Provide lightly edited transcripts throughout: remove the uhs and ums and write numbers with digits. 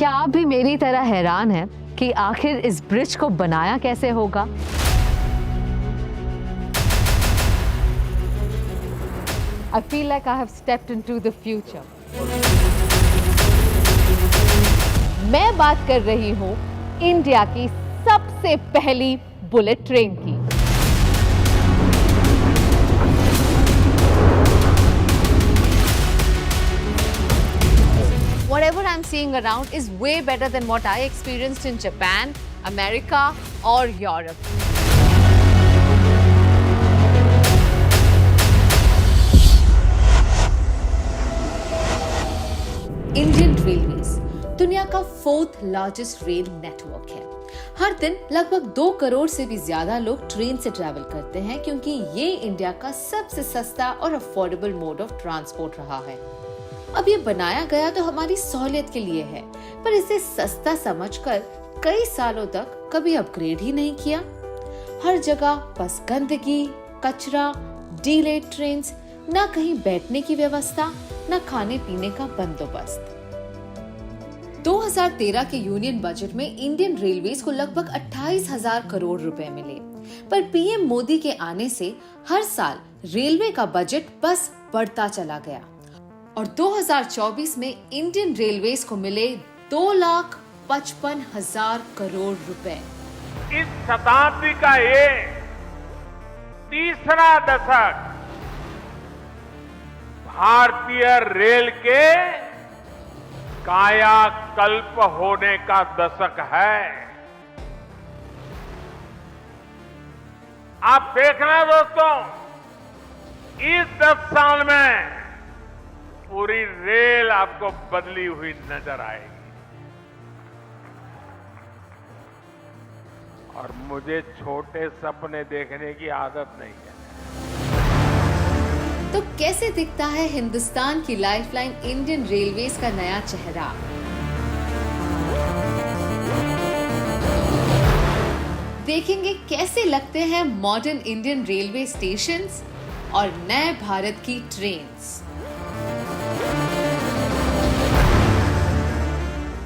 क्या आप भी मेरी तरह हैरान हैं कि आखिर इस ब्रिज को बनाया कैसे होगा? I feel like I have stepped into the future. मैं बात कर रही हूँ इंडिया की सबसे पहली बुलेट ट्रेन की। Whatever I'm seeing around is way better than what I experienced in Japan, America, or Europe. Indian railways दुनिया का 4th लार्जेस्ट रेल नेटवर्क है। हर दिन लगभग 2 करोड़ से भी ज्यादा लोग ट्रेन से ट्रैवल करते हैं क्योंकि ये इंडिया का सबसे सस्ता और अफोर्डेबल मोड ऑफ ट्रांसपोर्ट रहा है। अब ये बनाया गया तो हमारी सहूलियत के लिए है, पर इसे सस्ता समझकर कई सालों तक कभी अपग्रेड ही नहीं किया। हर जगह बस गंदगी, कचरा, डिलेड ट्रेन्स, न कहीं बैठने की व्यवस्था, न खाने पीने का बंदोबस्त। 2013 के यूनियन बजट में इंडियन रेलवेज को लगभग 28,000 करोड़ रुपए मिले, पर पीएम मोदी के आने से हर साल रेलवे का बजट बस बढ़ता चला गया और 2024 में इंडियन रेलवेज को मिले 2,55,000 करोड़ रुपए। इस शताब्दी का ये तीसरा दशक भारतीय रेल के कायाकल्प होने का दशक है। आप देखना दोस्तों, इस 10 साल में पूरी रेल आपको बदली हुई नजर आएगी। और मुझे छोटे सपने देखने की आदत नहीं है। तो कैसे दिखता है हिंदुस्तान की लाइफलाइन इंडियन रेलवेज का नया चेहरा? देखेंगे कैसे लगते हैं मॉडर्न इंडियन रेलवे स्टेशंस और नए भारत की trains.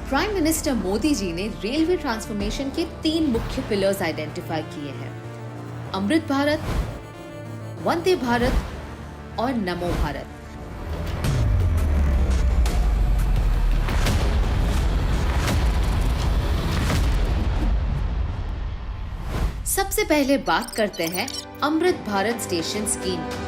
Prime minister Modi ji ने रेलवे ट्रांसफॉर्मेशन के 3 मुख्य पिलर्स आइडेंटिफाई किए हैं: अमृत भारत, वंदे भारत और नमो भारत। सबसे पहले बात करते हैं अमृत भारत स्टेशन स्कीम की।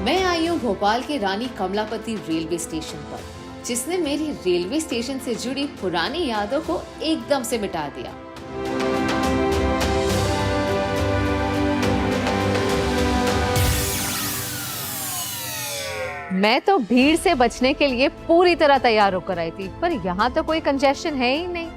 मैं आई हूँ भोपाल के रानी कमलापति रेलवे स्टेशन पर, जिसने मेरी रेलवे स्टेशन से जुड़ी पुरानी यादों को एकदम से मिटा दिया। मैं तो भीड़ से बचने के लिए पूरी तरह तैयार होकर आई थी, पर यहाँ तो कोई कंजेशन है ही नहीं।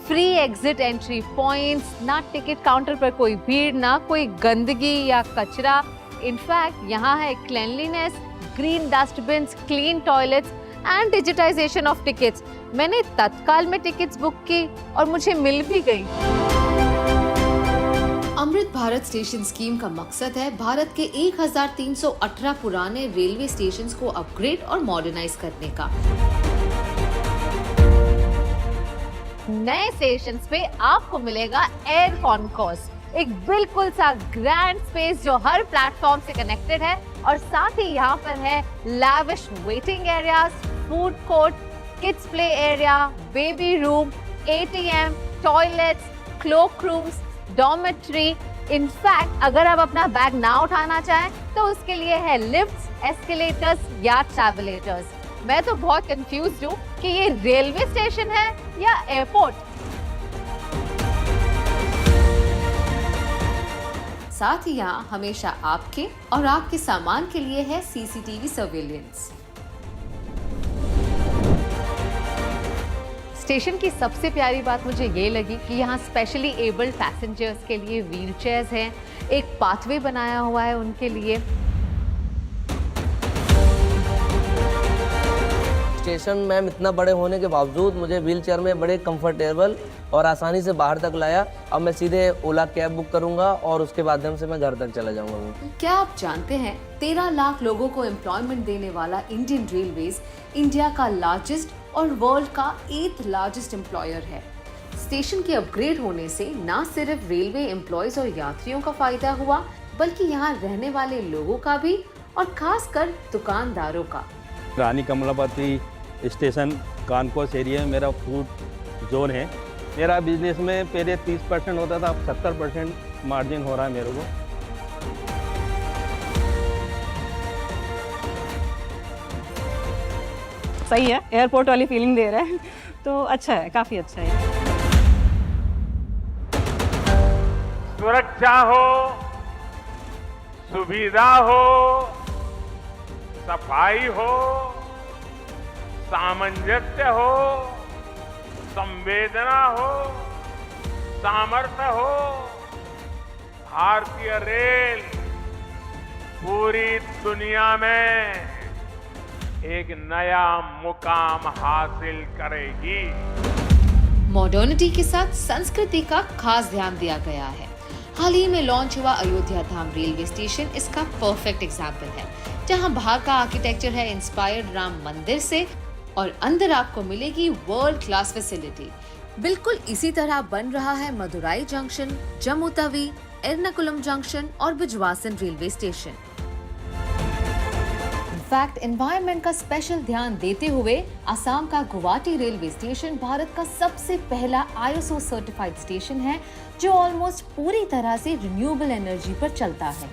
फ्री एग्जिट एंट्री पॉइंट्स, ना टिकट काउंटर पर कोई भीड़, ना कोई गंदगी या कचरा। इनफैक्ट यहाँ है cleanliness, green dustbins, clean toilets and digitization of tickets. मैंने तत्काल में टिकट्स बुक की और मुझे मिल भी गई। अमृत भारत स्टेशन स्कीम का मकसद है भारत के 1,318 पुराने रेलवे स्टेशंस को अपग्रेड और मॉडर्नाइज करने का। नए स्टेशंस पे आपको मिलेगा एयर कॉन्कोर्स, एक बिल्कुल सा ग्रैंड स्पेस जो हर प्लेटफॉर्म से कनेक्टेड है, और साथ ही यहाँ पर है lavish waiting areas, food court, kids play area, baby room, ATM, toilets, cloak rooms, dormitory. In fact अगर आप अपना बैग ना उठाना चाहें तो उसके लिए है लिफ्ट्स, एस्केलेटर्स या ट्रैवलेटर्स। मैं तो बहुत कंफ्यूज्ड हूँ कि ये रेलवे स्टेशन है या एयरपोर्ट। साथ ही यहाँ हमेशा आपके और आपके सामान के लिए है सीसीटीवी सर्विलेंस। स्टेशन की सबसे प्यारी बात मुझे ये लगी कि यहाँ स्पेशली एबल्ड पैसेंजर्स के लिए व्हील चेयर्स हैं, एक पाथवे बनाया हुआ है उनके लिए। स्टेशन मैम इतना बड़े होने के बावजूद मुझे व्हीलचेयर में बड़े कंफर्टेबल और आसानी से बाहर तक लाया। अब मैं सीधे ओला कैब बुक करूंगा और उसके माध्यम से मैं घर तक चला जाऊंगा। क्या आप जानते हैं 13 लाख लोगों को एम्प्लॉयमेंट देने वाला इंडियन रेलवेज इंडिया का लार्जेस्ट और वर्ल्ड का 8th लार्जेस्ट एम्प्लॉयर है। स्टेशन के अपग्रेड होने से न सिर्फ रेलवे एम्प्लॉयज और यात्रियों का फायदा हुआ, बल्कि यहाँ रहने वाले लोगों का भी, और खासकर दुकानदारों का। रानी कमलापति स्टेशन कानकोस एरिया में मेरा फूड जोन है। मेरा बिजनेस में पहले 30% होता था, अब 70% मार्जिन हो रहा है मेरे को। सही है, एयरपोर्ट वाली फीलिंग दे रहा है, तो अच्छा है, काफ़ी अच्छा है। सुरक्षा हो, सुविधा हो, सफाई हो, सामंजस्य हो, संवेदना हो, सामर्थ्य हो, भारतीय रेल पूरी दुनिया में एक नया मुकाम हासिल करेगी। मॉडर्निटी के साथ संस्कृति का खास ध्यान दिया गया है। हाल ही में लॉन्च हुआ अयोध्या धाम रेलवे स्टेशन इसका परफेक्ट एग्जाम्पल है, जहां बाहर का आर्किटेक्चर है इंस्पायर्ड राम मंदिर से और अंदर आपको मिलेगी वर्ल्ड क्लास फैसिलिटी। बिल्कुल इसी तरह बन रहा है मदुराई जंक्शन, जम्मू तवी, एर्नाकुलम जंक्शन और Bijwasan railway station. In fact environment का स्पेशल ध्यान देते हुए असम का गुवाहाटी रेलवे स्टेशन भारत का सबसे पहला ISO सर्टिफाइड स्टेशन है, जो ऑलमोस्ट पूरी तरह से रिन्यूएबल एनर्जी पर चलता है।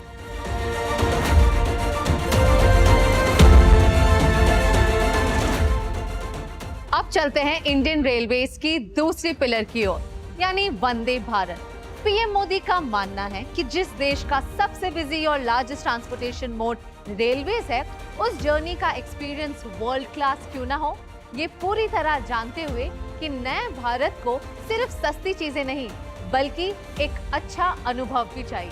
अब चलते हैं इंडियन रेलवेज की दूसरी पिलर की ओर, यानी वंदे भारत। पीएम मोदी का मानना है कि जिस देश का सबसे बिजी और लार्जेस्ट ट्रांसपोर्टेशन मोड रेलवेज है, उस जर्नी का एक्सपीरियंस वर्ल्ड क्लास क्यों ना हो। ये पूरी तरह जानते हुए कि नए भारत को सिर्फ सस्ती चीजें नहीं, बल्कि एक अच्छा अनुभव भी चाहिए।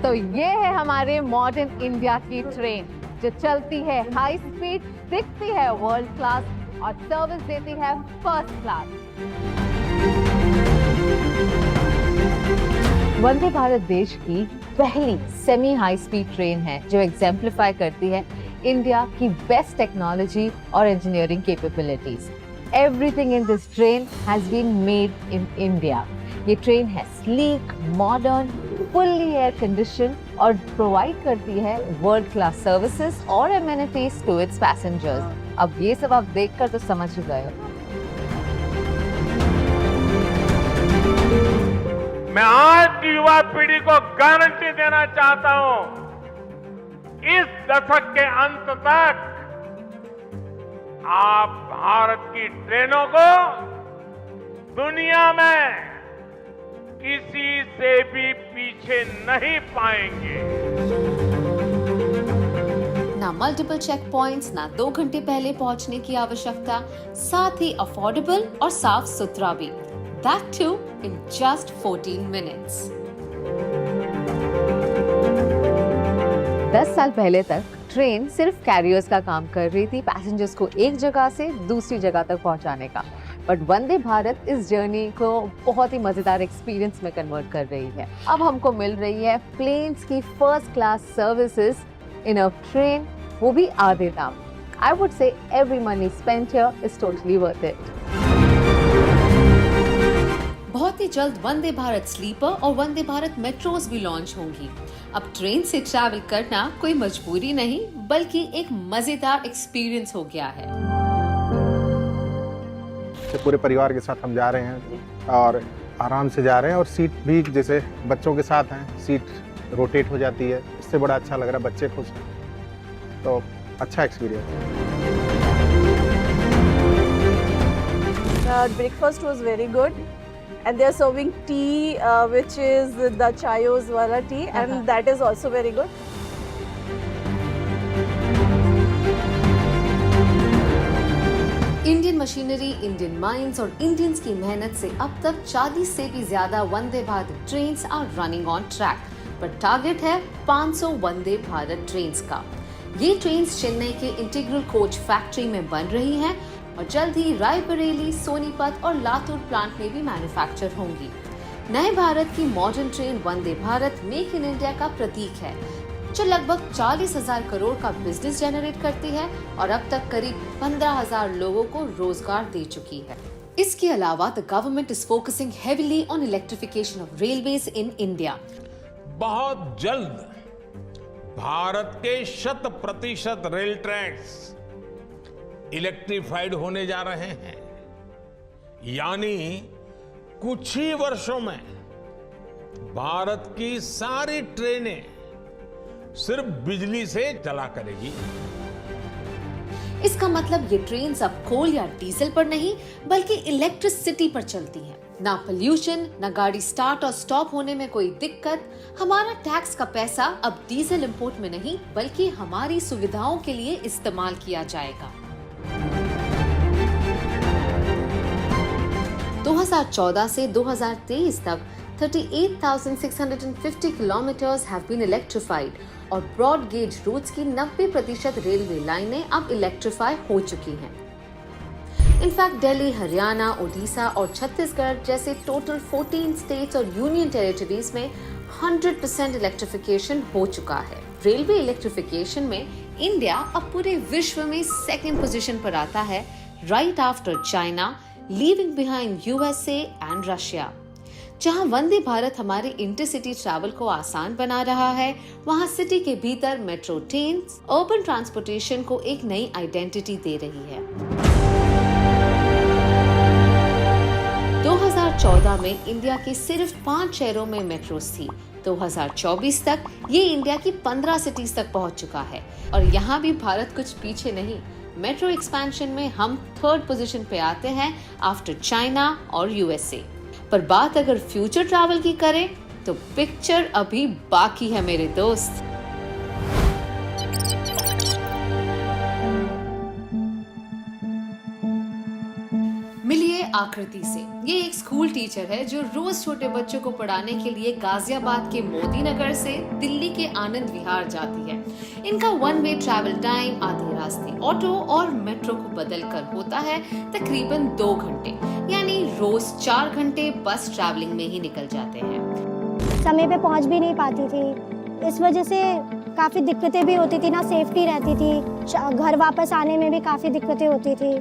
तो ये है हमारे मॉडर्न इंडिया की ट्रेन, जो चलती है हाई स्पीड, दिखती है वर्ल्ड क्लास और सर्विस देती है फर्स्ट क्लास। वंदे भारत देश की पहली सेमी हाई स्पीड ट्रेन है, जो एग्जेम्पलीफाई करती है इंडिया की बेस्ट टेक्नोलॉजी और engineering capabilities. Everything in this train has been made in India. ये ट्रेन है sleek, modern, fully air condition और प्रोवाइड करती है वर्ल्ड क्लास सर्विसेज और एमेनिटीज टू इट्स पैसेंजर्स। अब ये सब आप देखकर तो समझ ही गए हो। मैं आज की युवा पीढ़ी को गारंटी देना चाहता हूं, इस दशक के अंत तक आप भारत की ट्रेनों को दुनिया में किसी से भी पीछे नहीं पाएंगे। ना मल्टीपल चेक पॉइंट्स, ना 2 घंटे पहले पहुंचने की आवश्यकता, साथ ही अफोर्डेबल और साफ सुथरा भी, that too in just 14 minutes. 10 साल पहले तक ट्रेन सिर्फ कैरियर्स का काम कर रही थी, पैसेंजर्स को एक जगह से दूसरी जगह तक पहुंचाने का। बट वंदे भारत इस जर्नी को बहुत ही मजेदार एक्सपीरियंस में कन्वर्ट कर रही है। अब हमको मिल रही है प्लेन्स की first class services in a train, वो भी आधे दाम। I would say every money spent here is totally worth it. बहुत ही जल्द वंदे भारत स्लीपर और वंदे भारत मेट्रोज भी लॉन्च होंगी। अब ट्रेन से ट्रैवल करना कोई मजबूरी नहीं, बल्कि एक मजेदार एक्सपीरियंस हो गया है। पूरे परिवार के साथ हम जा रहे हैं और आराम से जा रहे हैं, और सीट भी जैसे बच्चों के साथ हैं, सीट रोटेट हो जाती है, इससे बड़ा अच्छा लग रहा है, बच्चे खुश हैं, तो अच्छा एक्सपीरियंस है। Breakfast was very good, and they are serving tea, which is the Chayos wala tea, and that is also very good. Indian Indian machinery, Indian mines और इंडियंस की मेहनत से अब तक 40 से भी ज्यादा Vande Bharat trains are running on track, पर टारगेट है 500 वंदे भारत ट्रेन्स का। ये ट्रेन्स चेन्नई के इंटीग्रल कोच फैक्ट्री में बन रही हैं और जल्द ही रायबरेली, सोनीपत और लातूर प्लांट में भी मैन्युफैक्चर होंगी। नए भारत की modern train Vande Bharat make in India का प्रतीक है, जो लगभग 40,000 करोड़ का बिजनेस जनरेट करती है और अब तक करीब 15,000 लोगों को रोजगार दे चुकी है। इसके अलावा the government is focusing heavily on electrification of railways in India. बहुत जल्द भारत के 100% रेल ट्रैक्स इलेक्ट्रिफाइड होने जा रहे हैं, यानी कुछ ही वर्षों में भारत की सारी ट्रेनें सिर्फ बिजली से चला करेगी। इसका मतलब ये ट्रेन अब कोल या डीजल पर नहीं बल्कि इलेक्ट्रिसिटी पर चलती है। ना पोल्यूशन, ना गाड़ी स्टार्ट और स्टॉप होने में कोई दिक्कत। हमारा टैक्स का पैसा अब डीजल इंपोर्ट में नहीं बल्कि हमारी सुविधाओं के लिए इस्तेमाल किया जाएगा। 2014 से 2023 तक 38,650 kilometers have been electrified और ब्रॉड गेज रूट्स की 90% रेलवे लाइनें अब इलेक्ट्रीफाई हो चुकी हैं। इनफैक्ट दिल्ली, हरियाणा, ओडिशा और छत्तीसगढ़ जैसे टोटल 14 स्टेट्स और यूनियन टेरिटरीज में 100% इलेक्ट्रिफिकेशन हो चुका है। रेलवे इलेक्ट्रिफिकेशन में इंडिया अब पूरे विश्व में सेकंड पोजीशन पर आता है, right after China, leaving behind USA and Russia. जहां वंदे भारत हमारे इंटरसिटी ट्रैवल को आसान बना रहा है, वहां सिटी के भीतर मेट्रो ट्रेन्स अर्बन ट्रांसपोर्टेशन को एक नई आइडेंटिटी दे रही है। 2014 में इंडिया के सिर्फ 5 शहरों में मेट्रोस थी। 2024 तक ये इंडिया की 15 सिटीज तक पहुंच चुका है और यहाँ भी भारत कुछ पीछे नहीं। मेट्रो एक्सपेंशन में हम 3rd पोजीशन पे आते हैं आफ्टर चाइना और यूएसए। पर बात अगर फ्यूचर ट्रैवल की करें तो पिक्चर अभी बाकी है मेरे दोस्त। मिलिए आकृति से। ये एक स्कूल टीचर है जो रोज छोटे बच्चों को पढ़ाने के लिए गाजियाबाद के मोदी नगर से दिल्ली के आनंद विहार जाती है। इनका 1 वे ट्रैवल टाइम आधे रास्ते ऑटो और मेट्रो को बदलकर होता है तकरीबन 2 घंटे, यानी रोज 4 घंटे बस ट्रैवलिंग में ही निकल जाते हैं। समय पे पहुंच भी नहीं पाती थी, इस वजह से काफ़ी दिक्कतें भी होती थी, ना सेफ्टी रहती थी, घर वापस आने में भी काफ़ी दिक्कतें होती थी।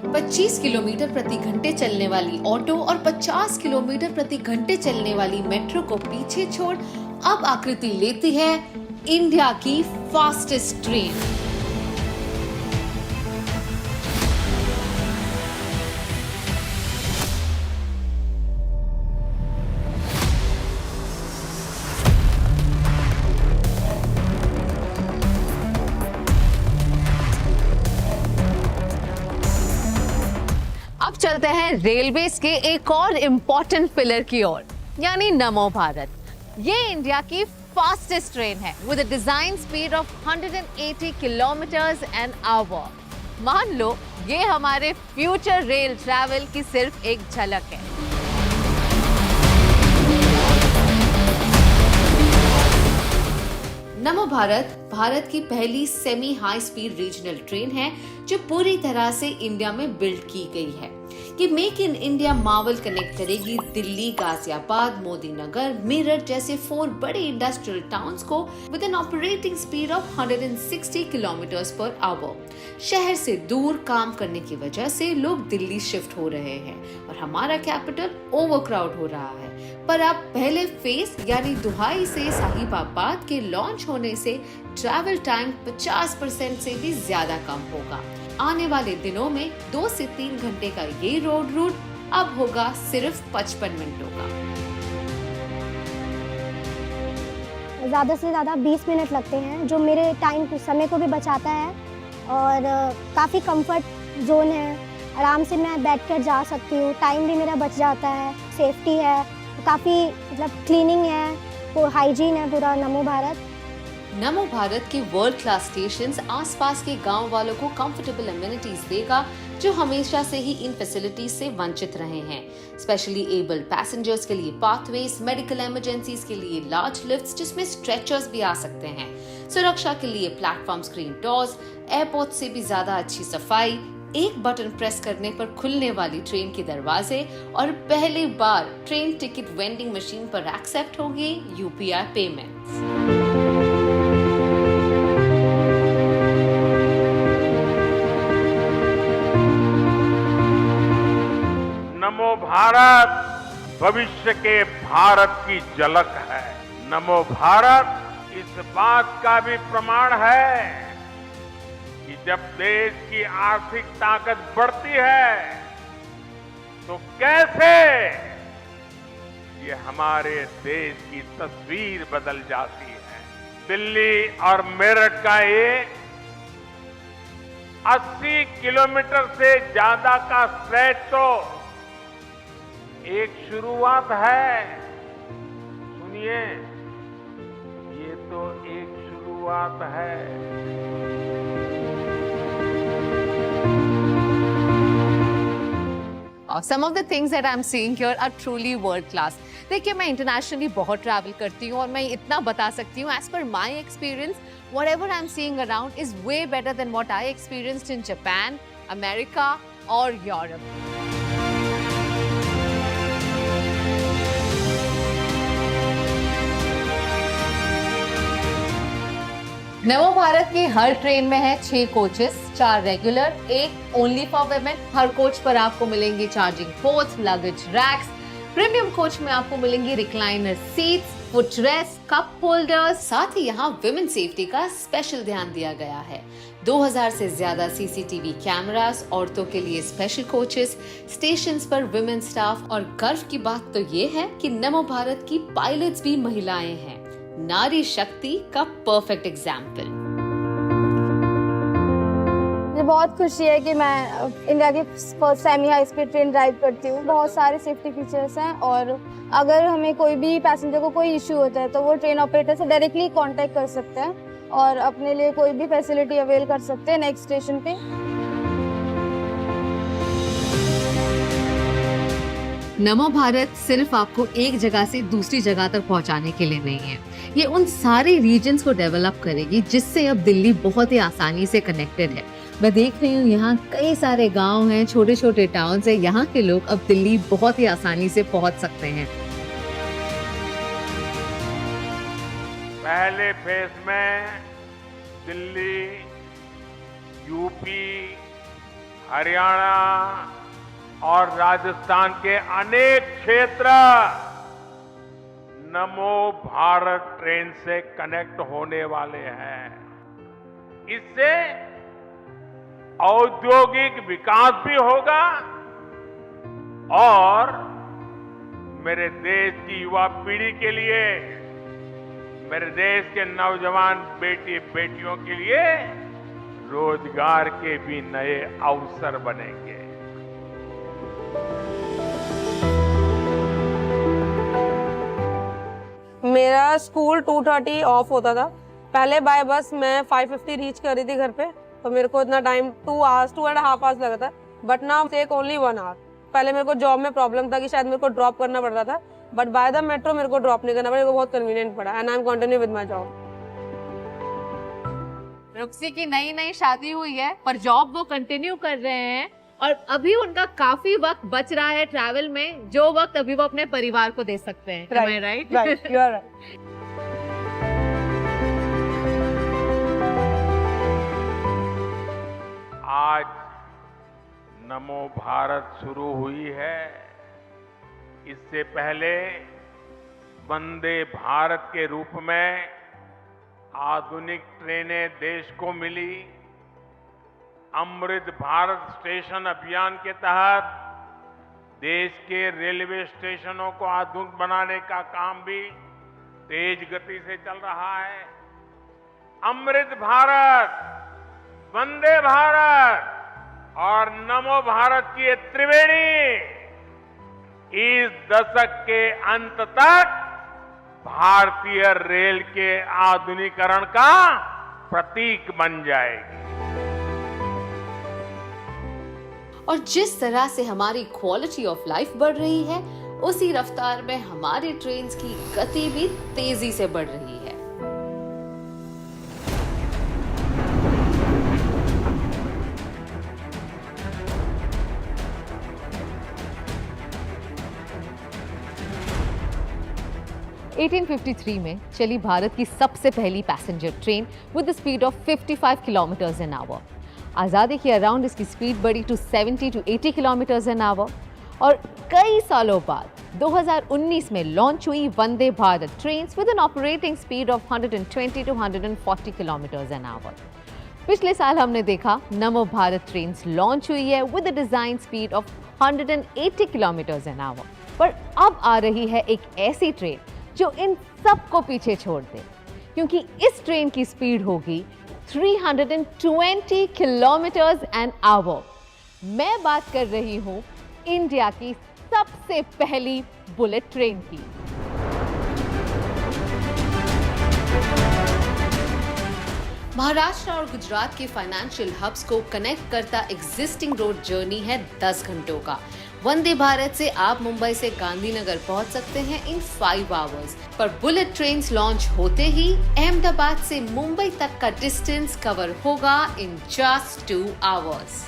25 किलोमीटर प्रति घंटे चलने वाली ऑटो और 50 किलोमीटर प्रति घंटे चलने वाली मेट्रो को पीछे छोड़ अब आकृति लेती है इंडिया की फास्टेस्ट ट्रेन। अब चलते हैं रेलवेज के एक और इम्पोर्टेंट पिलर की ओर, यानी नमो भारत। ये इंडिया की फास्टेस्ट ट्रेन है with a design speed of 180 kilometres an our. मान लो ये हमारे फ्यूचर रेल ट्रैवल की सिर्फ एक झलक है। नमो भारत भारत की पहली semi high speed regional train है जो पूरी तरह से इंडिया में बिल्ड की गई है। ये make in India marvel connect करेगी दिल्ली, गाजियाबाद, मोदी नगर, मेरठ जैसे 4 बड़े इंडस्ट्रियल टाउन्स को with an operating speed of 160 kilometres per hour. शहर से दूर काम करने की वजह से लोग दिल्ली शिफ्ट हो रहे हैं और हमारा कैपिटल ओवरक्राउड हो रहा है। पर अब पहले फेज यानी दुहाई से साहिबाबाद के लॉन्च होने से ट्रैवल टाइम 50% से भी ज्यादा कम होगा। आने वाले दिनों में 2 से 3 घंटे का ये रोड रूट अब होगा सिर्फ 55 मिनटों का। ज़्यादा से ज़्यादा 20 मिनट लगते हैं, जो मेरे समय को भी बचाता है और काफ़ी कंफर्ट जोन है। आराम से मैं बैठकर जा सकती हूँ, टाइम भी मेरा बच जाता है, सेफ्टी है, काफ़ी मतलब क्लीनिंग है, वो हाइजीन है पूरा नमो भारत। नमो भारत के वर्ल्ड क्लास स्टेशंस आसपास के गांव वालों को कंफर्टेबल एमिनिटीज देगा जो हमेशा से ही इन फैसिलिटीज से वंचित रहे हैं। स्पेशली एबल्ड पैसेंजर्स के लिए पाथवेज, मेडिकल इमरजेंसीज के लिए लार्ज लिफ्ट्स जिसमें स्ट्रेचर्स भी आ सकते हैं, सुरक्षा के लिए प्लेटफॉर्म स्क्रीन डोर्स, एयरपोर्ट से भी ज्यादा अच्छी सफाई, एक बटन प्रेस करने पर खुलने वाली ट्रेन के दरवाजे और पहली बार ट्रेन टिकट वेंडिंग मशीन पर एक्सेप्ट होंगे यूपीआई पेमेंट्स। नमो भारत भविष्य के भारत की झलक है। नमो भारत इस बात का भी प्रमाण है कि जब देश की आर्थिक ताकत बढ़ती है तो कैसे ये हमारे देश की तस्वीर बदल जाती है। दिल्ली और मेरठ का ये 80 किलोमीटर से ज्यादा का स्ट्रेच तो एक शुरुआत है। सुनिए, ये तो एक शुरुआत है। Some of the things that I'm seeing here are truly world class. देखिए, मैं इंटरनेशनली बहुत ट्रैवल करती हूँ और मैं इतना बता सकती हूँ, as per my experience, whatever I'm seeing around is way better than what I experienced in Japan, America or Europe. नमो भारत की हर ट्रेन में है 6 coaches, 4 regular, 1 only for women. हर कोच पर आपको मिलेंगे charging ports, luggage racks. Premium coach में आपको मिलेंगी recliner seats, footrest, cup holders. साथ ही यहाँ विमेन सेफ्टी का स्पेशल ध्यान दिया गया है। 2000 से ज्यादा सीसीटीवी कैमरास, औरतों के लिए स्पेशल कोचेस, स्टेशंस पर विमेन स्टाफ। और गर्व की बात तो ये है कि नमो भारत की पायलट्स भी महिलाएं हैं। नारी शक्ति का परफेक्ट एग्जाम्पल। मुझे बहुत खुशी है कि मैं इंडिया की first semi high speed train drive करती हूँ। बहुत सारे सेफ्टी फीचर्स हैं और अगर हमें कोई भी पैसेंजर को कोई इश्यू होता है तो वो ट्रेन ऑपरेटर से डायरेक्टली कांटेक्ट कर सकते हैं और अपने लिए कोई भी फैसिलिटी अवेल कर सकते हैं नेक्स्ट स्टेशन पे। नमो भारत सिर्फ आपको एक जगह से दूसरी जगह तक पहुंचाने के लिए नहीं है, ये उन सारे रीजन्स को डेवलप करेगी जिससे अब दिल्ली बहुत ही आसानी से कनेक्टेड है। मैं देख रही हूँ यहाँ कई सारे गांव हैं, छोटे छोटे टाउन्स हैं, यहाँ के लोग अब दिल्ली बहुत ही आसानी से पहुंच सकते हैं। पहले फेज में दिल्ली, यूपी, हरियाणा और राजस्थान के अनेक क्षेत्र नमो भारत ट्रेन से कनेक्ट होने वाले हैं। इससे औद्योगिक विकास भी होगा और मेरे देश की युवा पीढ़ी के लिए, मेरे देश के नौजवान बेटी बेटियों के लिए रोजगार के भी नए अवसर बनेंगे। मेरा स्कूल 2:30 ऑफ होता था। पहले बाय बस मैं 5:50 रीच कर रही थी घर पे, तो मेरे को इतना टाइम 2.5 आवर्स लगा था। But now take only 1 hour. पहले मेरे को जॉब में प्रॉब्लम था कि शायद मेरे को ड्रॉप करना पड़ता था, बट बाय द मेट्रो मेरे को ड्रॉप नहीं करना पड़ा। मेरे को बहुत कन्वीनियंट पड़ा and I am continue with my job. रुक्सी की नई शादी हुई है पर जॉब वो कंटिन्यू कर रहे हैं और अभी उनका काफी वक्त बच रहा है ट्रैवल में, जो वक्त अभी वो अपने परिवार को दे सकते हैं। Am I right? Right, you are right. आज नमो भारत शुरू हुई है। इससे पहले वंदे भारत के रूप में आधुनिक ट्रेनें देश को मिली। अमृत भारत स्टेशन अभियान के तहत देश के रेलवे स्टेशनों को आधुनिक बनाने का काम भी तेज गति से चल रहा है। अमृत भारत, वंदे भारत और नमो भारत की ये त्रिवेणी इस दशक के अंत तक भारतीय रेल के आधुनिकीकरण का प्रतीक बन जाएगी। और जिस तरह से हमारी क्वालिटी ऑफ लाइफ बढ़ रही है, उसी रफ्तार में हमारी ट्रेन्स की गति भी तेजी से बढ़ रही है। (1853) में चली भारत की सबसे पहली passenger train with the speed of 55 kilometers an hour. आज़ादी के अराउंड इसकी स्पीड बढ़ी to 70 to 80 kilometers an hour और कई सालों बाद 2019 में लॉन्च हुई Vande Bharat trains with an operating speed of 120 to 140 kilometers an hour. पिछले साल हमने देखा नमो भारत ट्रेन्स लॉन्च हुई है with a design speed of 180 kilometres an our, पर अब आ रही है एक ऐसी ट्रेन जो इन सबको पीछे छोड़ दे, क्योंकि इस ट्रेन की स्पीड होगी 320 किलोमीटर्स एन आवर। मैं बात कर रही हूं इंडिया की सबसे पहली बुलेट ट्रेन की। महाराष्ट्र और गुजरात के फाइनेंशियल हब्स को कनेक्ट करता एग्जिस्टिंग रोड जर्नी है 10 घंटों का। वंदे भारत से आप मुंबई से गांधीनगर पहुंच सकते हैं इन 5 आवर्स, पर बुलेट ट्रेन्स लॉन्च होते ही अहमदाबाद से मुंबई तक का डिस्टेंस कवर होगा इन जस्ट 2 आवर्स।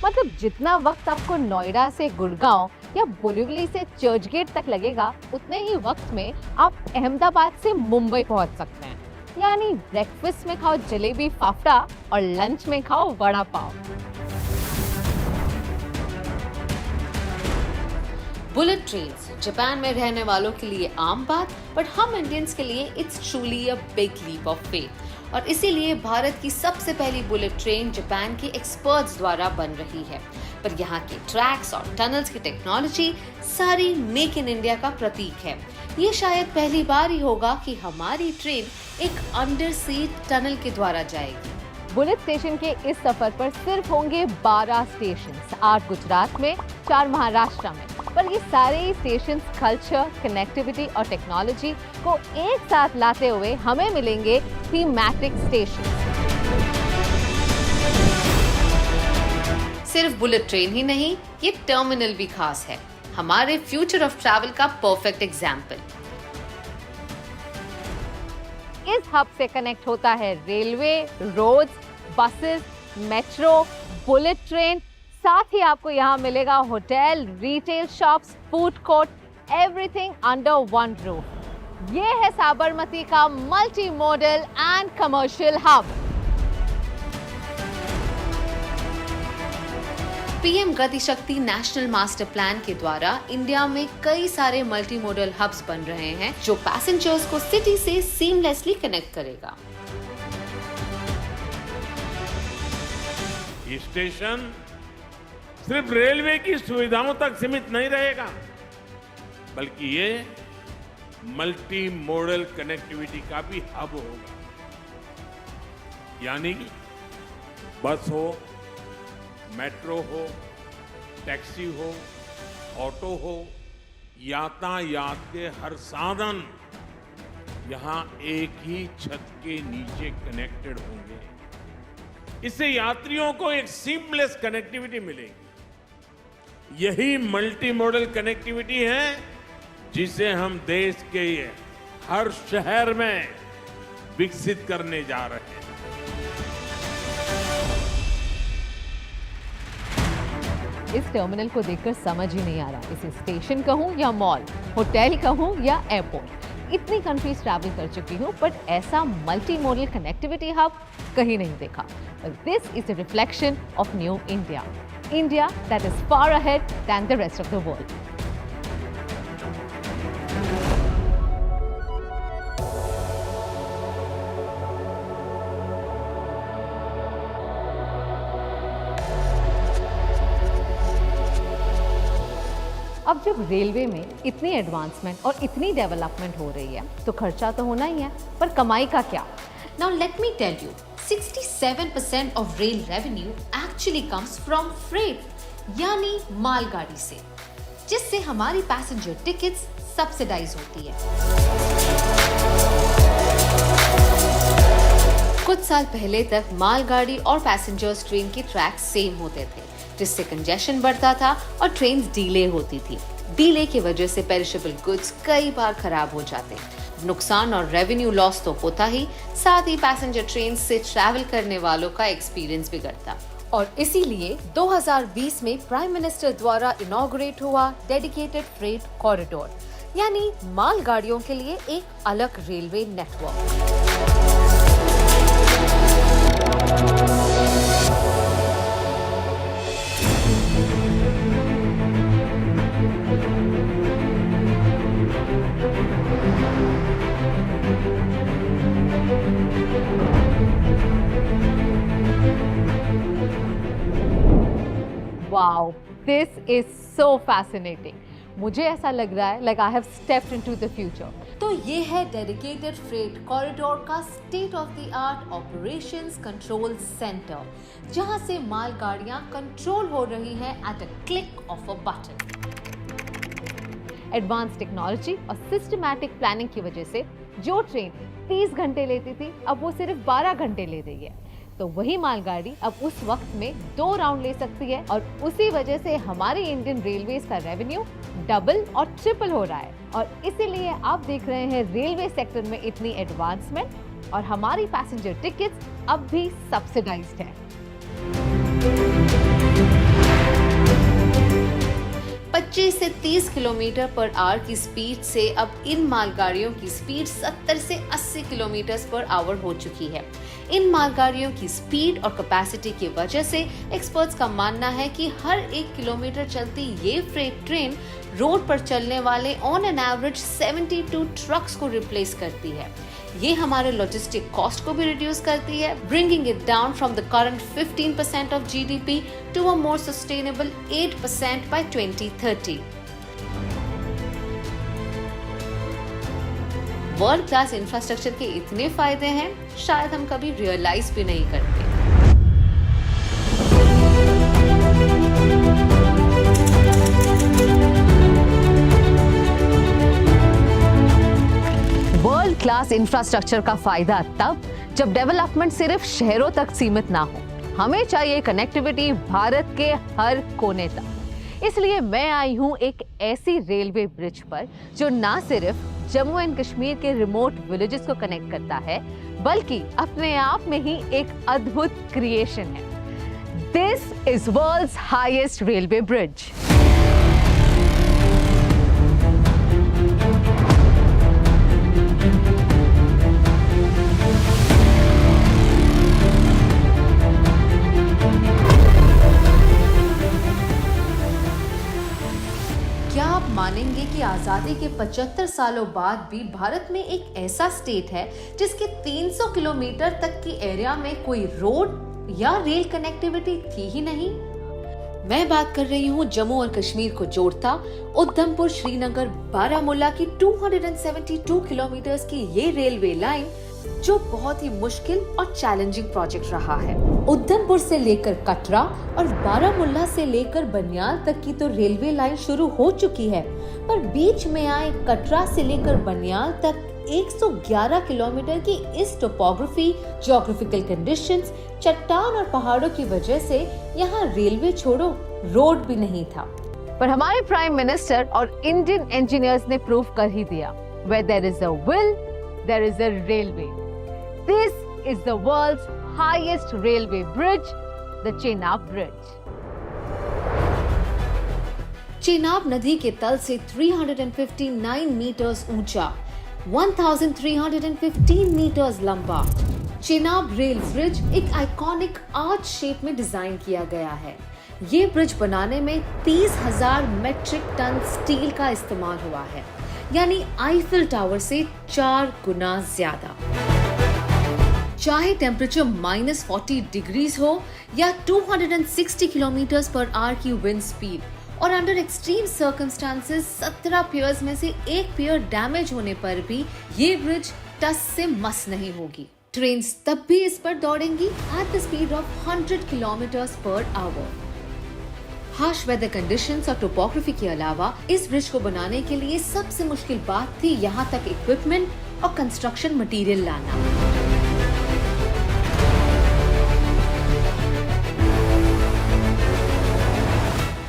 मतलब जितना वक्त आपको नोएडा से गुड़गांव या बोरीवली से चर्चगेट तक लगेगा, उतने ही वक्त में आप अहमदाबाद से मुंबई पहुंच सकते हैं। यानी ब्रेकफास्ट में खाओ जलेबी फाफड़ा और लंच में खाओ vada pav. Bullet trains Japan में रहने वालों के लिए आम बात, बट हम इंडियंस के लिए it's truly a big leap of faith. और इसीलिए भारत की सबसे पहली बुलेट ट्रेन जापान के एक्सपर्ट्स द्वारा बन रही है। पर यहाँ के ट्रैक्स और टनल्स की टेक्नोलॉजी सारी मेक इन इंडिया का प्रतीक है। ये शायद पहली बार ही होगा कि हमारी ट्रेन एक अंडर सी टनल के द्वारा जाएगी। बुलेट स्टेशन के इस सफर पर सिर्फ होंगे 12 स्टेशन, 8 गुजरात में, 4 महाराष्ट्र में। पर ये सारे स्टेशन कल्चर, कनेक्टिविटी और टेक्नोलॉजी को एक साथ लाते हुए हमें मिलेंगे थीमैटिक स्टेशन। सिर्फ बुलेट ट्रेन ही नहीं, ये टर्मिनल भी खास है, हमारे फ्यूचर ऑफ ट्रैवल का परफेक्ट एग्जाम्पल। इस हब से कनेक्ट होता है railway, roads, buses, metro, bullet train. साथ ही आपको यहाँ मिलेगा hotel, retail shops, food court, everything under one roof. ये है साबरमती का multimodal and commercial hub. PM गति शक्ति नेशनल मास्टर प्लान के द्वारा इंडिया में कई सारे मल्टी मॉडल हब्स बन रहे हैं, जो पैसेंजर्स को सिटी से सीमलेसली कनेक्ट करेगा। ये स्टेशन सिर्फ रेलवे की सुविधाओं तक सीमित नहीं रहेगा, बल्कि ये मल्टी मॉडल कनेक्टिविटी का भी हब होगा। यानी बस हो, मेट्रो हो, टैक्सी हो, ऑटो हो, यातायात के हर साधन यहां एक ही छत के नीचे कनेक्टेड होंगे। इससे यात्रियों को एक सीमलेस कनेक्टिविटी मिलेगी। यही मल्टी मॉडल कनेक्टिविटी है जिसे हम देश के हर शहर में विकसित करने जा रहे हैं। इस टर्मिनल को देखकर समझ ही नहीं आ रहा इसे स्टेशन कहूं या मॉल, होटल कहूं या एयरपोर्ट। इतनी कंट्रीज ट्रैवल कर चुकी हूं, बट ऐसा मल्टी मॉडल कनेक्टिविटी हब कहीं नहीं देखा। This is a reflection of new India, India that is far ahead than the rest of the world. अब जब रेलवे में इतनी एडवांसमेंट और इतनी डेवलपमेंट हो रही है, तो खर्चा तो होना ही है, पर कमाई का क्या? Now let me tell you, 67% of rail revenue actually comes from freight, यानी मालगाड़ी से, जिससे हमारी पैसेंजर टिकट्स सब्सिडाइज होती है। कुछ साल पहले तक मालगाड़ी और पैसेंजर्स ट्रेन के ट्रैक सेम होते थे, जिससे कंजेशन बढ़ता था और ट्रेन डिले होती थी। डिले की वजह से पेरिशेबल गुड्स कई बार खराब हो जाते। नुकसान और रेवेन्यू लॉस तो होता ही, साथ ही पैसेंजर ट्रेन से ट्रैवल करने वालों का एक्सपीरियंस बिगड़ता। और इसीलिए 2020 में प्राइम मिनिस्टर द्वारा इनॉग्रेट हुआ डेडिकेटेड फ्रेट कॉरिडोर, यानी मालगाड़ियों के लिए एक अलग railway network. Wow, this is so fascinating. मुझे ऐसा लग रहा है like I have stepped into the future. तो ये है डेडिकेटेड फ्रेट कॉरिडोर का state of the art operations control centre, जहां से मालगाड़ियां कंट्रोल हो रही हैं at a click of a button. Advance technology और सिस्टमैटिक प्लानिंग की वजह से जो ट्रेन 30 घंटे लेती थी, अब वो सिर्फ 12 घंटे ले रही है। तो वही मालगाड़ी अब उस वक्त में 2 राउंड ले सकती है, और उसी वजह से हमारी इंडियन रेलवेज का रेवेन्यू डबल और ट्रिपल हो रहा है। और इसीलिए आप देख रहे हैं रेलवे सेक्टर में इतनी एडवांसमेंट, और हमारी पैसेंजर टिकट्स अब भी सब्सिडाइज्ड है। 25 से 30 किलोमीटर पर आवर की स्पीड से अब इन मालगाड़ियों की स्पीड 70 से 80 किलोमीटर पर आवर हो चुकी है। इन मालगाड़ियों की स्पीड और कैपेसिटी की वजह से एक्सपर्ट्स का मानना है कि हर 1 किलोमीटर चलती ये फ्रेट ट्रेन रोड पर चलने वाले ऑन एन एवरेज 72 ट्रक्स को रिप्लेस करती है। ये हमारे लॉजिस्टिक कॉस्ट को भी रिड्यूस करती है, bringing it down from the current 15% of GDP to a more sustainable 8% by 2030। World class infrastructure के इतने फायदे हैं, शायद हम कभी रियलाइज भी नहीं करते। वर्ल्ड क्लास इंफ्रास्ट्रक्चर का फायदा तब जब डेवलपमेंट सिर्फ शहरों तक सीमित ना हो। हमें चाहिए कनेक्टिविटी भारत के हर कोने तक। इसलिए मैं आई हूं एक ऐसी रेलवे ब्रिज पर जो ना सिर्फ जम्मू एंड कश्मीर के रिमोट विलेजेस को कनेक्ट करता है, बल्कि अपने आप में ही एक अद्भुत क्रिएशन है। This is world's highest railway bridge. क्या आप मानेंगे कि आजादी के 75 सालों बाद भी भारत में एक ऐसा स्टेट है जिसके 300 किलोमीटर तक की एरिया में कोई रोड या रेल कनेक्टिविटी थी ही नहीं। मैं बात कर रही हूँ जम्मू और कश्मीर को जोड़ता उधमपुर श्रीनगर बारामूला की 272 किलोमीटर की ये रेलवे लाइन, जो बहुत ही मुश्किल और चैलेंजिंग प्रोजेक्ट रहा है। उधमपुर से लेकर कटरा और बारामूला से लेकर बनियाल तक की तो रेलवे लाइन शुरू हो चुकी है, पर बीच में आए कटरा से लेकर बनियाल तक 111 किलोमीटर की इस टोपोग्राफी, ज्योग्राफिकल कंडीशंस, चट्टान और पहाड़ों की वजह से यहाँ रेलवे छोड़ो रोड भी नहीं था। पर हमारे प्राइम मिनिस्टर और इंडियन इंजीनियर्स ने प्रूव कर ही दिया, where there is a will, there is a railway. This is the world's highest railway bridge, the Chenab Bridge. Chenab नदी के तल से 359 मीटर्स ऊंचा, 1315 मीटर्स लंबा चेनाब रेल ब्रिज एक आइकॉनिक आर्च शेप में डिजाइन किया गया है। ये ब्रिज बनाने में 30,000 मेट्रिक टन स्टील का इस्तेमाल हुआ है, यानी आईफिल टावर से 4 गुना ज्यादा। चाहे टेम्परेचर -40 डिग्रीज हो या 260 किलोमीटर पर आवर की विंड स्पीड, और अंडर एक्सट्रीम सर्कमस्टांसेस 17 पियर्स में से एक पियर डैमेज होने पर भी ये ब्रिज टस से मस नहीं होगी। ट्रेन्स तब भी इस पर दौड़ेंगी at the speed of 100 kilometer per hour. Harsh weather conditions और टोपोग्राफी के अलावा इस ब्रिज को बनाने के लिए सबसे मुश्किल बात थी यहाँ तक इक्विपमेंट और कंस्ट्रक्शन मटेरियल लाना।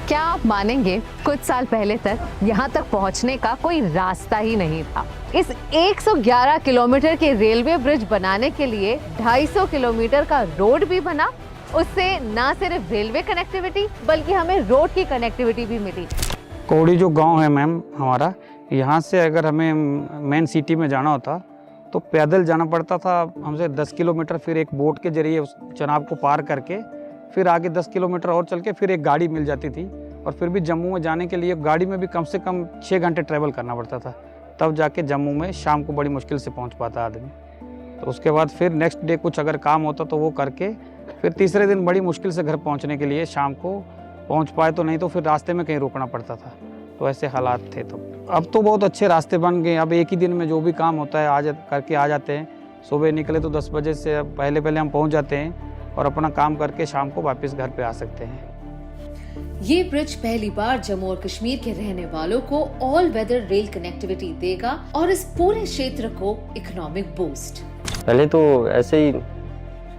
क्या आप मानेंगे, कुछ साल पहले तक यहाँ तक पहुँचने का कोई रास्ता ही नहीं था। इस 111 किलोमीटर के रेलवे ब्रिज बनाने के लिए 250 किलोमीटर का रोड भी बना। उससे न सिर्फ रेलवे कनेक्टिविटी बल्कि हमें रोड की कनेक्टिविटी भी मिली। कोड़ी जो गांव है मैम हमारा, यहाँ से अगर हमें मेन सिटी में जाना होता तो पैदल जाना पड़ता था हमसे 10 किलोमीटर, फिर एक बोट के जरिए उस चनाब को पार करके फिर आगे 10 किलोमीटर और चल के फिर एक गाड़ी मिल जाती थी। और फिर भी जम्मू में जाने के लिए गाड़ी में भी कम से कम 6 घंटे ट्रैवल करना पड़ता था, तब जाके जम्मू में शाम को बड़ी मुश्किल से पहुंच पाता आदमी। तो उसके बाद फिर नेक्स्ट डे कुछ अगर काम होता तो वो करके फिर तीसरे दिन बड़ी मुश्किल से घर पहुंचने के लिए शाम को पहुंच पाए, तो नहीं तो फिर रास्ते में कहीं रुकना पड़ता था। तो ऐसे हालात थे। तो अब तो बहुत अच्छे रास्ते बन गए। अब एक ही दिन में जो भी काम होता है करके आ जाते हैं। सुबह निकले तो 10 बजे से पहले हम पहुंच जाते हैं और अपना काम करके शाम को वापस घर पे आ सकते हैं। ये ब्रिज पहली बार जम्मू और कश्मीर के रहने वालों को ऑल वेदर रेल कनेक्टिविटी देगा और इस पूरे क्षेत्र को इकोनॉमिक बूस्ट। पहले तो ऐसे ही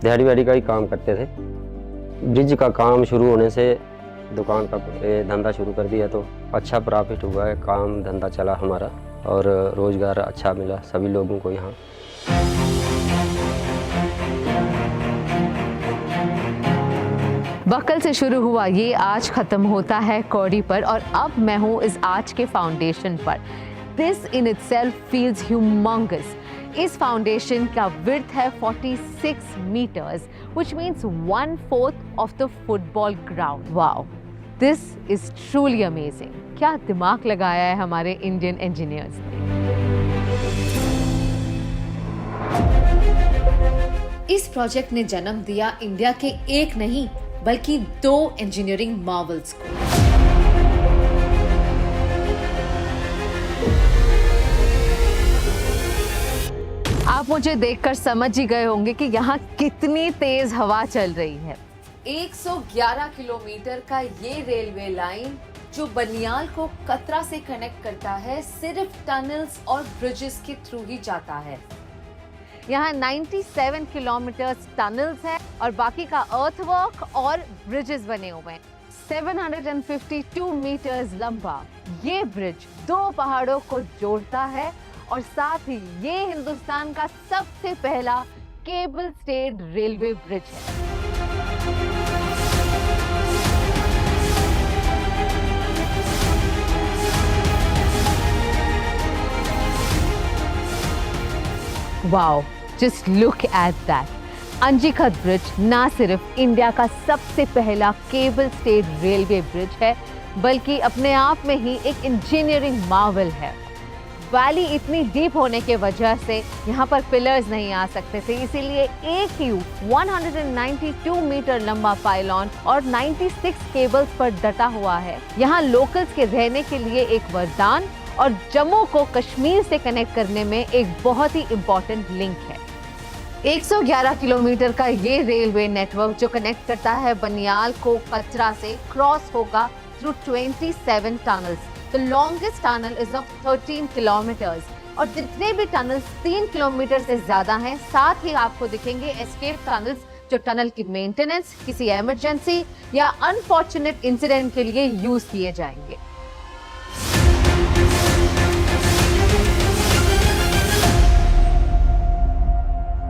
दिहाड़ी वाड़ी का ही काम करते थे। ब्रिज का काम शुरू होने से दुकान का धंधा शुरू कर दिया तो अच्छा प्रॉफिट हुआ है, काम धंधा चला हमारा और रोजगार अच्छा मिला सभी लोगों को यहाँ। बक्कल से शुरू हुआ ये आज खत्म होता है कौड़ी पर और अब मैं हूँ इस आर्च के फाउंडेशन पर। This in itself feels humongous. इस फाउंडेशन का विड्थ है 46 metres, which means 1/4 of the football ground. Wow, this is truly amazing. क्या दिमाग लगाया है हमारे इंडियन इंजीनियर्स ने। इस प्रोजेक्ट ने जन्म दिया इंडिया के एक नहीं बल्कि 2 इंजीनियरिंग मार्वल्स को। आप मुझे देखकर समझ ही गए होंगे कि यहाँ कितनी तेज हवा चल रही है। 111 किलोमीटर का ये रेलवे लाइन जो बनियाल को कतरा से कनेक्ट करता है सिर्फ टनल्स और ब्रिजेस के थ्रू ही जाता है। यहाँ 97 किलोमीटर टनल्स है और बाकी का अर्थवर्क और ब्रिजेस बने हुए हैं। 752 मीटर्स लंबा ये ब्रिज 2 पहाड़ों को जोड़ता है और साथ ही ये हिंदुस्तान का सबसे पहला केबल स्टेड रेलवे ब्रिज है। Wow, just look at that. अंजीखत bridge ना सिर्फ इंडिया का सबसे पहला केबल स्टेड रेलवे ब्रिज है बल्कि अपने आप में ही एक इंजीनियरिंग मार्वल है। वैली इतनी डीप होने के वजह से यहाँ पर पिलर्स नहीं आ सकते थे, इसीलिए एक ही 192 मीटर लंबा पाइलॉन और 96 केबल्स पर डटा हुआ है। यहाँ लोकल्स के रहने के लिए एक वरदान और जम्मू को कश्मीर से कनेक्ट करने में एक बहुत ही इम्पोर्टेंट लिंक है। 111 किलोमीटर का ये रेलवे नेटवर्क जो कनेक्ट करता है बनियाल को कचरा से क्रॉस होगा through 27 tunnels. The longest tunnel is of 13 kilometers और जितने भी टनल्स 3 किलोमीटर से ज्यादा हैं, साथ ही आपको दिखेंगे एस्केप टनल्स जो टनल की मेंटेनेंस, किसी इमरजेंसी या अनफॉर्चुनेट इंसिडेंट के लिए यूज किए जाएंगे।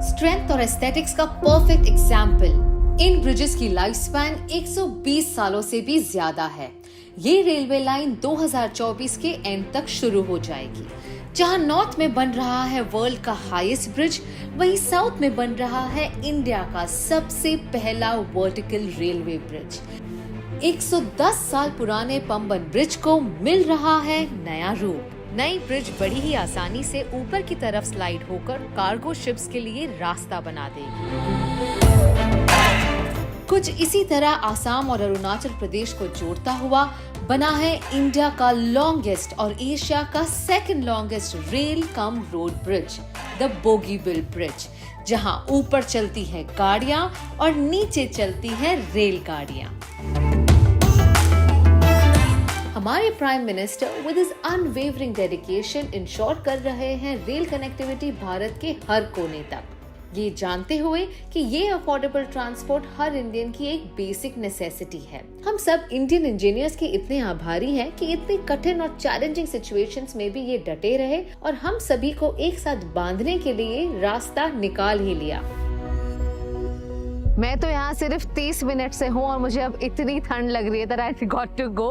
स्ट्रेंथ और एस्थेटिक्स का परफेक्ट एग्जाम्पल। इन ब्रिजेस की लाइफ स्पैन 120 सालों से भी ज्यादा है। ये रेलवे लाइन 2024 के एंड तक शुरू हो जाएगी। जहां नॉर्थ में बन रहा है वर्ल्ड का हाईएस्ट ब्रिज, वहीं साउथ में बन रहा है इंडिया का सबसे पहला वर्टिकल रेलवे ब्रिज। 110 साल पुराने पंबन ब्रिज को मिल रहा है नया रूप। नई ब्रिज बड़ी ही आसानी से ऊपर की तरफ स्लाइड होकर कार्गो शिप्स के लिए रास्ता बना देगी। कुछ इसी तरह आसाम और अरुणाचल प्रदेश को जोड़ता हुआ बना है इंडिया का लॉन्गेस्ट और एशिया का second longest rail cum road bridge, the Bogibeel bridge, जहां ऊपर चलती है गाड़ियां और नीचे चलती है रेलगाड़ियां। हमारे prime minister with his unwavering dedication ensure कर रहे हैं रेल कनेक्टिविटी भारत के हर कोने तक, ये जानते हुए कि ये अफोर्डेबल ट्रांसपोर्ट हर इंडियन की एक बेसिक नेसेसिटी है। हम सब इंडियन इंजीनियर्स के इतने आभारी हैं कि इतनी कठिन और चैलेंजिंग सिचुएशंस में भी ये डटे रहे और हम सभी को एक साथ बांधने के लिए रास्ता निकाल ही लिया। मैं तो यहाँ सिर्फ 30 मिनट से हूँ और मुझे अब इतनी ठंड लग रही है that I got to go।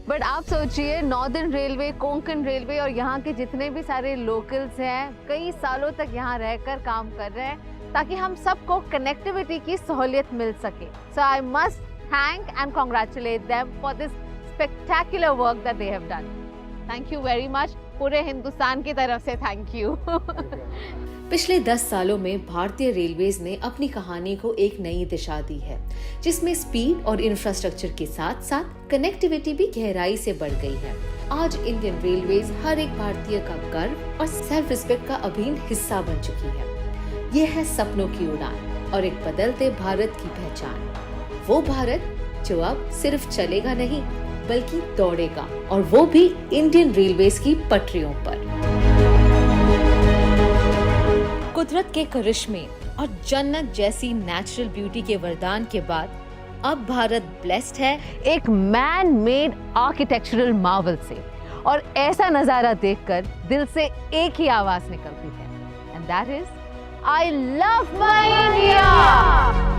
But आप सोचिए, नॉर्दर्न रेलवे, कोंकण रेलवे और यहाँ के जितने भी सारे लोकल्स हैं कई सालों तक यहाँ रहकर काम कर रहे हैं ताकि हम सबको कनेक्टिविटी की सहूलियत मिल सके। So I must thank and congratulate them for this spectacular work that they have done. Thank you very much, पूरे हिंदुस्तान की तरफ से थैंक यू। पिछले 10 सालों में भारतीय रेलवेज ने अपनी कहानी को एक नई दिशा दी है, जिसमें स्पीड और इंफ्रास्ट्रक्चर के साथ साथ कनेक्टिविटी भी गहराई से बढ़ गई है। आज इंडियन रेलवेज हर एक भारतीय का गर्व और सेल्फ रिस्पेक्ट का अभिन्न हिस्सा बन चुकी है। ये है सपनों की उड़ान और एक बदलते भारत की पहचान। वो भारत जो अब सिर्फ चलेगा नहीं बल्कि दौड़ेगा, और वो भी इंडियन रेलवेज की पटरियों पर। कुदरत के करिश्मे और जन्नत जैसी नेचुरल ब्यूटी के वरदान के बाद अब भारत ब्लेस्ड है एक मैन मेड आर्किटेक्चरल मार्वल से, और ऐसा नजारा देखकर दिल से एक ही आवाज निकलती है, and that is I love my India.